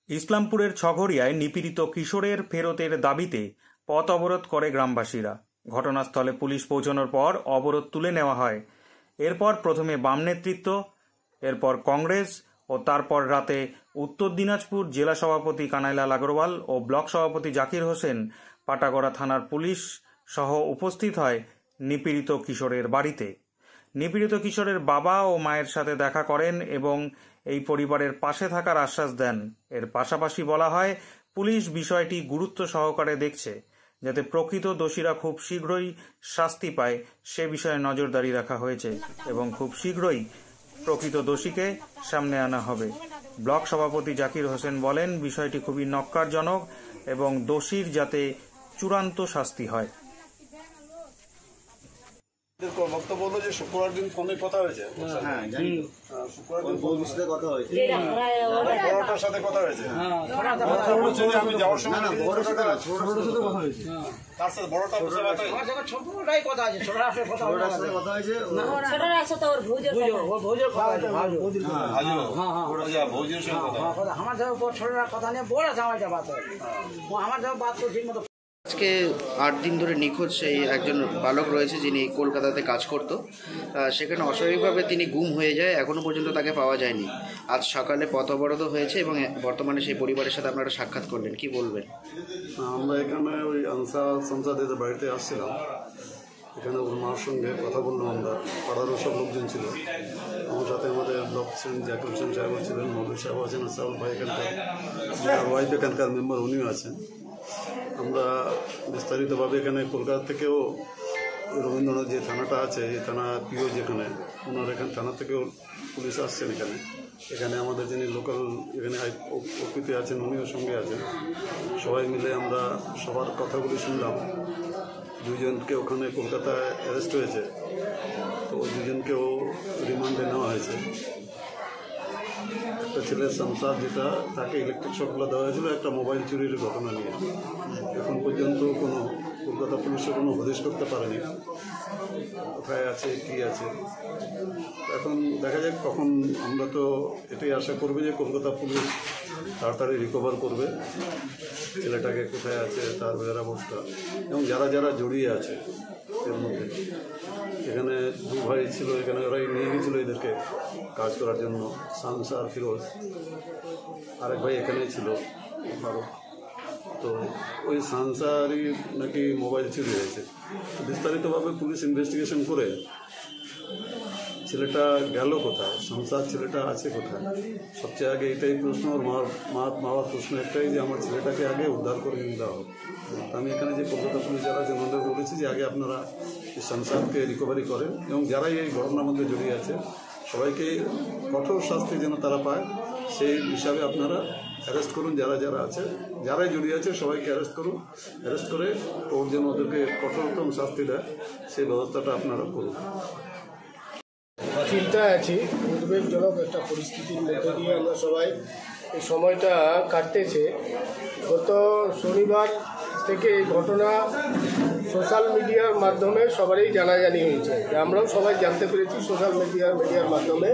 ইসলামপুরের ছঘরিয়ায় নিপীড়িত কিশোরের ফেরতের দাবিতে পথ অবরোধ করে গ্রামবাসীরা। ঘটনাস্থলে পুলিশ পৌঁছানোর পর অবরোধ তুলে নেওয়া হয়। এরপর প্রথমে বাম নেতৃত্ব, এরপর কংগ্রেস ও তারপর রাতে উত্তর দিনাজপুর জেলা সভাপতি কানাইলাল আগরওয়াল ও ব্লক সভাপতি জাকির হোসেন পাটাগড়া থানার পুলিশ সহ উপস্থিত হয় নিপীড়িত কিশোরের বাড়িতে। নিপীড়িত কিশোরের বাবা ও মায়ের সাথে দেখা করেন এবং এই পরিবারের পাশে থাকার আশ্বাস দেন। এর পাশাপাশি বলা হয়, পুলিশ বিষয়টি গুরুত্ব সহকারে দেখছে, যাতে প্রকৃত দোষীরা খুব শীঘ্রই শাস্তি পায় সে বিষয়ে নজরদারি রাখা হয়েছে এবং খুব শীঘ্রই প্রকৃত দোষীকে সামনে আনা হবে। ব্লক সভাপতি জাকির হোসেন বলেন, বিষয়টি খুবই ন্যক্কারজনক এবং দোষীর যাতে চূড়ান্ত শাস্তি হয়। বক্তব্য হলো যে শুক্রবার দিন ফোনে কথা হয়েছে, বড়টার সাথে কথা হয়েছে। আমি যাওয়ার সময় তার সাথে বড়টা ছোটটাই কথা আছে, ছোটটার সাথে কথা হয়েছে। আমার যাওয়ার ছোটরা কথা নিয়ে বড় আমার যাওয়া আমার যাওয়া বাদ ঠিক মতো। আজকে 8 দিন ধরে নিখোঁজ সেই একজন বালক রয়েছে, যিনি কলকাতাতে কাজ করত। সেখানে অস্বাভাবিকভাবে তিনি গুম হয়ে যায়, এখনও পর্যন্ত তাকে পাওয়া যায়নি। আজ সকালে পথ অবরোধ হয়েছে এবং বর্তমানে সেই পরিবারের সাথে আপনারা সাক্ষাৎ করলেন, কি বলবেন? আমরা এখানে ওই সংসাদের বাড়িতে আসছিলাম, এখানে ওর মার সঙ্গে কথা বললাম। আমরা পাড়ারও সব লোকজন ছিল, আমার সাথে আমাদের ব্লক জাকির হোসেন সাহেব ছিলেন, মৌলভী সাহেব আছেন, সাউল ভাই এখানকার ওয়াইফ এখানকার মেম্বার উনিও আছেন। আমরা বিস্তারিতভাবে এখানে কলকাতা থেকেও রবীন্দ্রনাথ যে থানাটা আছে, এই থানা পিও যেখানে, ওনার এখানে থানা থেকেও পুলিশ আসছেন এখানে আমাদের যিনি লোকাল এখানে প্রকৃতি আছেন উনিও সঙ্গে আছেন। সবাই মিলে আমরা সবার কথাগুলি শুনলাম। 2 জনকে ওখানে কলকাতায় অ্যারেস্ট হয়েছে, তো ওই 2 জনকেও রিমান্ডে নেওয়া হয়েছে। একটা ছেলের সংসার, যেটা তাকে ইলেকট্রিক শকগুলো দেওয়া হয়েছিল একটা মোবাইল চুরির ঘটনা নিয়ে। এখন পর্যন্ত কোনো কলকাতা পুলিশে কোনো হদিশ করতে পারেনি কোথায় আছে কী আছে। এখন দেখা যাক কখন। আমরা তো এটাই আশা করবে যে কলকাতা পুলিশ তাড়াতাড়ি রিকভার করবে ছেলেটাকে, কোথায় আছে তার বের অবস্থা, এবং যারা যারা জড়িয়ে আছে এর মধ্যে। এখানে 2 ভাই ছিল, এখানে ওরাই নিয়ে গেছিল এদেরকে কাজ করার জন্য, শামস আর ফিরোজ। আরেক ভাই এখানেই ছিল আরও। তো ওই সানসারই নাকি মোবাইল চুরি হয়েছে। বিস্তারিতভাবে পুলিশ ইনভেস্টিগেশন করে ছেলেটা গেল কোথায়, সংসার ছেলেটা আছে কোথায়, সবচেয়ে আগে এটাই প্রশ্ন। ওর মার প্রশ্ন একটাই যে আমার ছেলেটাকে আগে উদ্ধার করে নিয়ে দেওয়া হোক। আমি এখানে যে কলকাতা পুলিশ যারা আছে ওনাদের বলেছি যে আগে আপনারা এই সংসারকে রিকভারি করেন, এবং যারাই এই ঘটনার মধ্যে জড়িয়ে আছে সবাইকে কঠোর শাস্তি যেন তারা পায় সেই হিসাবে আপনারা অ্যারেস্ট করুন। যারা যারা আছে, যারাই জড়িয়ে আছে সবাইকে অ্যারেস্ট করুন। অ্যারেস্ট করে ওর যেন ওদেরকে কঠোরতম শাস্তি দেয় সেই ব্যবস্থাটা আপনারা করুন। চিন্তায় আছি, উদ্বেগজনক একটা পরিস্থিতির মধ্যে দিয়ে আমরা সবাই এই সময়টা কাটতেছে। গত শনিবার থেকে এই ঘটনা সোশ্যাল মিডিয়ার মাধ্যমে সবারই জানাজানি হয়েছে। আমরাও সবাই জানতে পেরেছি সোশ্যাল মিডিয়ার মাধ্যমে।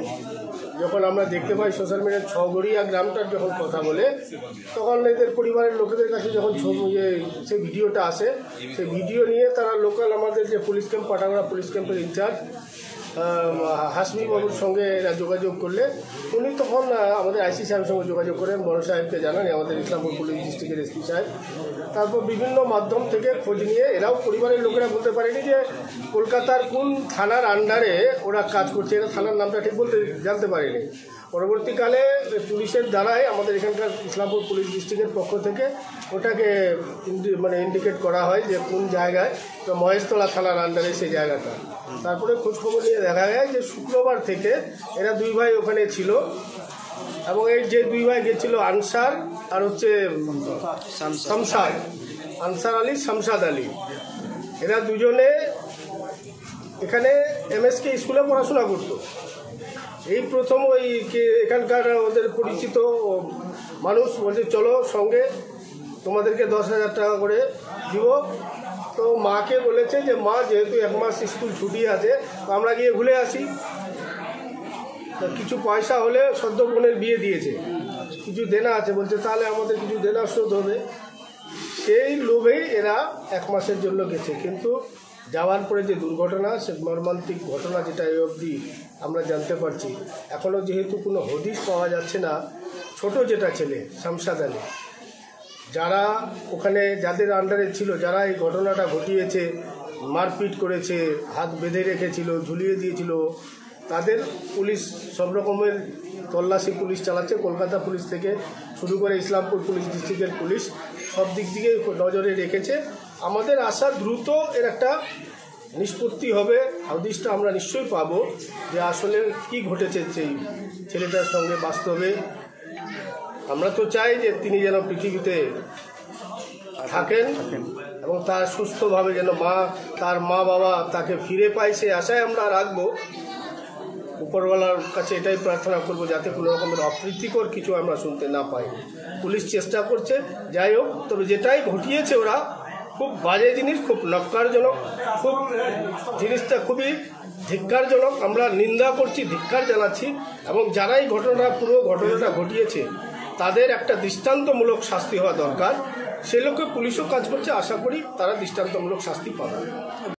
যখন আমরা দেখতে পাই সোশ্যাল মিডিয়ার ছঘরিয়া গ্রামটার যখন কথা বলে, তখন এদের পরিবারের লোকেদের কাছে যখন সেই ভিডিওটা আসে, সেই ভিডিও নিয়ে তারা লোকাল আমাদের যে পুলিশ ক্যাম্প, পাটাগড়া পুলিশ ক্যাম্পের ইনচার্জ হাসমি বাবুর সঙ্গে যোগাযোগ করলে উনি তখন আমাদের আইসি সাহেবের সঙ্গে যোগাযোগ করেন, বড় সাহেবকে জানান, আমাদের ইসলামপুর পুলিশ ডিস্ট্রিক্টের এসপি সাহেব। তারপর বিভিন্ন মাধ্যম থেকে খোঁজ নিয়ে এরাও পরিবারের লোকেরা বলতে পারেনি যে কলকাতার কোন থানার আন্ডারে ওরা কাজ করছে, এরা থানার নামটা ঠিক জানতে পারেনি। পরবর্তীকালে পুলিশের দ্বারাই আমাদের এখানকার ইসলামপুর পুলিশ ডিস্ট্রিক্টের পক্ষ থেকে ওটাকে ইন্ডিকেট করা হয় যে কোন জায়গায়, তো মহেশতলা থানার আন্ডারে সেই জায়গাটা। তারপরে খোঁজখবর নিয়ে দেখা যায় যে শুক্রবার থেকে এরা 2 ভাই ওখানে ছিল, এবং এই যে 2 ভাই গেছিল আনসার আর হচ্ছে শামসাদ, আনসার আলী শামসাদ আলী, এরা 2 জনে এখানে MSK স্কুলে পড়াশোনা করতো। এই প্রথম ওই এখানকার ওদের পরিচিত মানুষ বলছে চলো সঙ্গে, তোমাদেরকে 10,000 টাকা করে দিব। তো মাকে বলেছে যে মা, যেহেতু 1 মাস স্কুল ছুটি আছে, আমরা গিয়ে ঘুরে আসি। কিছু পয়সা হলে সদ্য বোনের বিয়ে দিয়েছে, কিছু দেনা আছে, বলছে তাহলে আমাদের কিছু দেনা শোধ হবে। সেই লোভেই এরা 1 মাসের জন্য গেছে, কিন্তু যাওয়ার পরে যে দুর্ঘটনা, সে মর্মান্তিক ঘটনা যেটা এই অবধি আমরা জানতে পারছি। এখনও যেহেতু কোনো হদিশ পাওয়া যাচ্ছে না, ছোট যেটা ছেলে শামসাদ আলী, যারা ওখানে যাদের আন্ডারে ছিল, যারা এই ঘটনাটা ঘটিয়েছে, মারপিট করেছে, হাত বেঁধে রেখেছিল, ঝুলিয়ে দিয়েছিল, তাদের পুলিশ সব রকমের তল্লাশি পুলিশ চালাচ্ছে। কলকাতা পুলিশ থেকে শুরু করে ইসলামপুর পুলিশ ডিস্ট্রিক্টের পুলিশ সব দিক থেকে নজরে রেখেছে। আমাদের আশা দ্রুত এর একটা নিষ্পত্তি হবে, হদিশটা আমরা নিশ্চয়ই পাবো যে আসলে কি ঘটেছে সেই ছেলেটার সঙ্গে বাস্তবে। আমরা তো চাই যে তিনি যেন পৃথিবীতে থাকেন এবং তার সুস্থভাবে যেন তার মা বাবা তাকে ফিরে পায়, সেই আশায় আমরা রাখবো। উপরওয়ালার কাছে এটাই প্রার্থনা করব যাতে কোনো রকমের অপ্রীতিকর কিছু আমরা শুনতে না পাই। পুলিশ চেষ্টা করছে, যাই হোক, তবে যেটাই ঘটিয়েছে ওরা খুব বাজে জিনিস, খুব নক্কারজনক, খুব জিনিসটা খুবই ধিক্কারজনক। আমরা নিন্দা করছি, ধিক্কার জানাচ্ছি, এবং যারাই পুরো ঘটনাটা ঘটিয়েছে তাদের একটা দৃষ্টান্তমূলক শাস্তি হওয়া দরকার। সে লোকে পুলিশও কাজ করছে, আশা করি তারা দৃষ্টান্তমূলক শাস্তি পাবে।